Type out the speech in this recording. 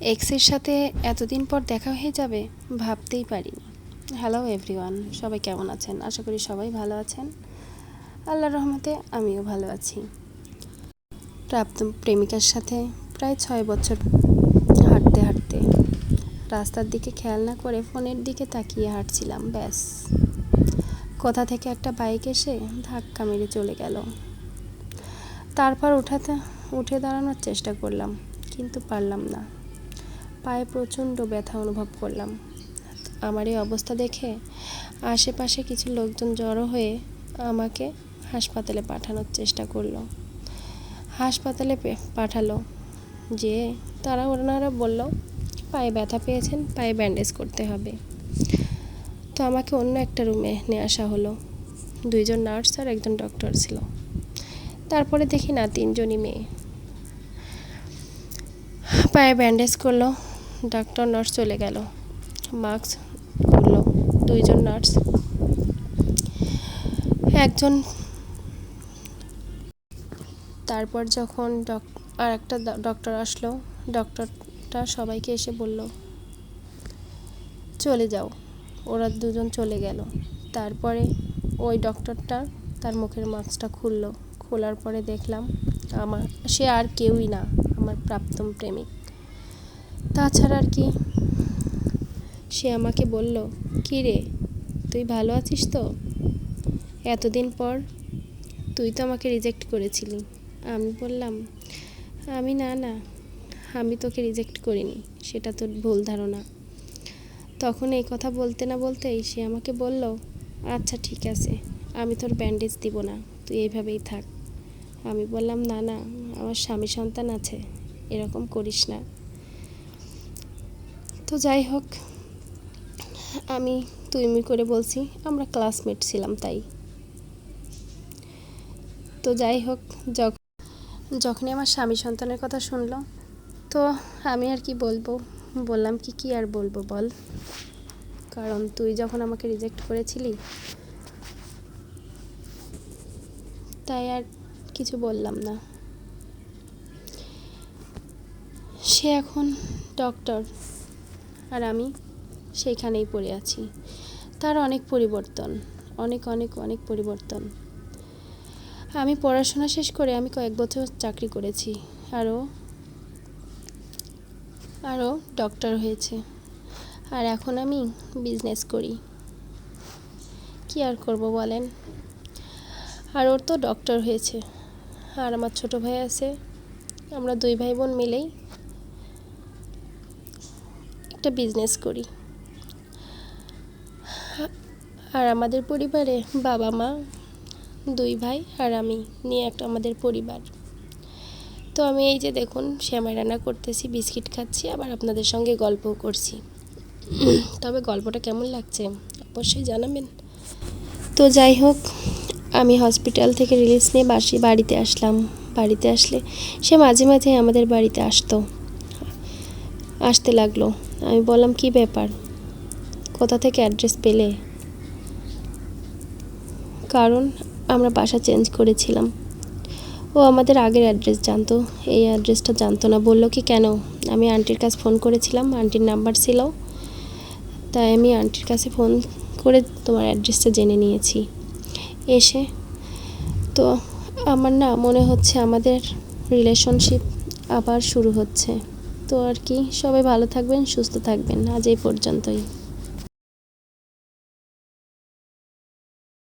এক্সের সাথে এতদিন পর দেখা হয়ে যাবে ভাবতেই পারিনি। হ্যালো এভরিওয়ান, সবাই কেমন আছেন? আশা করি সবাই ভালো আছেন। আল্লাহর রহমতে আমিও ভালো আছি। প্রাক্তন প্রেমিকার সাথে প্রায় 6 বছর হাঁটতে হাঁটতে রাস্তার দিকে খেয়াল না করে ফোনের দিকে তাকিয়ে হাঁটছিলাম। ব্যাস, কোথা থেকে একটা বাইক এসে ধাক্কা মেরে চলে গেল। তারপর উঠে দাঁড়ানোর চেষ্টা করলাম, কিন্তু পারলাম না। পায়ে প্রচণ্ড ব্যথা অনুভব করলাম। আমার এই অবস্থা দেখে আশেপাশে কিছু লোকজন জড়ো হয়ে আমাকে হাসপাতালে পাঠানোর চেষ্টা করলো। হাসপাতালে পাঠালো যে ওনারা বলল পায়ে ব্যথা পেয়েছেন, পায়ে ব্যান্ডেজ করতে হবে। তো আমাকে অন্য একটা রুমে নিয়ে আসা হলো। 2 জন নার্স আর 1 জন ডক্টর ছিল। তারপরে দেখি না 3 জনই মেয়ে। পায়ে ব্যান্ডেজ করলো, ডাক্তার নার্স চলে গেল, মাস্ক পরলো 2 জন নার্স। একজন তারপর যখন আর একটা ডক্টর আসলো, ডক্টরটা সবাইকে এসে বলল চলে যাও। ওরা 2 জন চলে গেল। তারপরে ওই ডক্টরটা তার মুখের মাস্কটা খোলার পরে দেখলাম সে আর কেউই না, আমার প্রাক্তন প্রেমিক। তাছাড়া আর কি, সে আমাকে বলল, কী রে, তুই ভালো আছিস তো? এতদিন পর তুই তো আমাকে রিজেক্ট করেছিলি। আমি বললাম, না, আমি তোকে রিজেক্ট করিনি, সেটা তোর ভুল ধারণা। তখন এই কথা বলতে না বলতেই সে আমাকে বলল, আচ্ছা ঠিক আছে, আমি তোর ব্যান্ডেজ দিব না, তুই এইভাবেই থাক। আমি বললাম, না, আমার স্বামী সন্তান আছে, এরকম করিস না। তো যাই হোক, আমি তুই করে বলছি, আমরা ক্লাসমেট ছিলাম তাই। তো যাই হোক, যখনই আমার স্বামী সন্তানের কথা শুনলো, তো আমি আর কি বলবো, বললাম কি আর বলবো বল, কারণ তুই যখন আমাকে রিজেক্ট করেছিলি, তাই আর কিছু বললাম না। সে এখন ডক্টর আর আমি সেইখানেই পড়ে আছি। তার অনেক পরিবর্তন, অনেক অনেক অনেক পরিবর্তন। আমি পড়াশোনা শেষ করে আমি কয়েক বছর চাকরি করেছি, আরও ডক্টর হয়েছে, আর এখন আমি বিজনেস করি। কি আর করব বলেন। আর ওর তো ডক্টর হয়েছে, আর আমার ছোট ভাই আছে। আমরা 2 ভাই বোন মিলেই একটা বিজনেস করি। আর আমাদের পরিবারে বাবা মা, 2 ভাই আর আমি নিয়ে একটা আমাদের পরিবার। তো আমি এই যে দেখুন, সেমাই রান্না করতেছি, বিস্কিট খাচ্ছি, আবার আপনাদের সঙ্গে গল্পও করছি। তবে গল্পটা কেমন লাগছে অবশ্যই জানাবেন। তো যাই হোক, আমি হসপিটাল থেকে রিলিজ নিয়ে বাড়িতে আসলাম। বাড়িতে আসলে সে মাঝে মাঝে আমাদের বাড়িতে আসতে লাগলো। আমি বললাম, কি ব্যাপার, কোথা থেকে অ্যাড্রেস পেলে? কারণ আমরা বাসা চেঞ্জ করেছিলাম। ও আমাদের আগের অ্যাড্রেস জানতো, এই অ্যাড্রেসটা জানতো না। বলল কি, কেন? আমি আন্টির কাছে ফোন করেছিলাম, আন্টির নাম্বার ছিল, তাই আমি আন্টির কাছে ফোন করে তোমার অ্যাড্রেসটা জেনে নিয়েছি এসে। তো আমার না মনে হচ্ছে আমাদের রিলেশনশিপ আবার শুরু হচ্ছে। তো আর কি, সবাই ভালো থাকবেন, সুস্থ থাকবেন। আজ এই পর্যন্তই।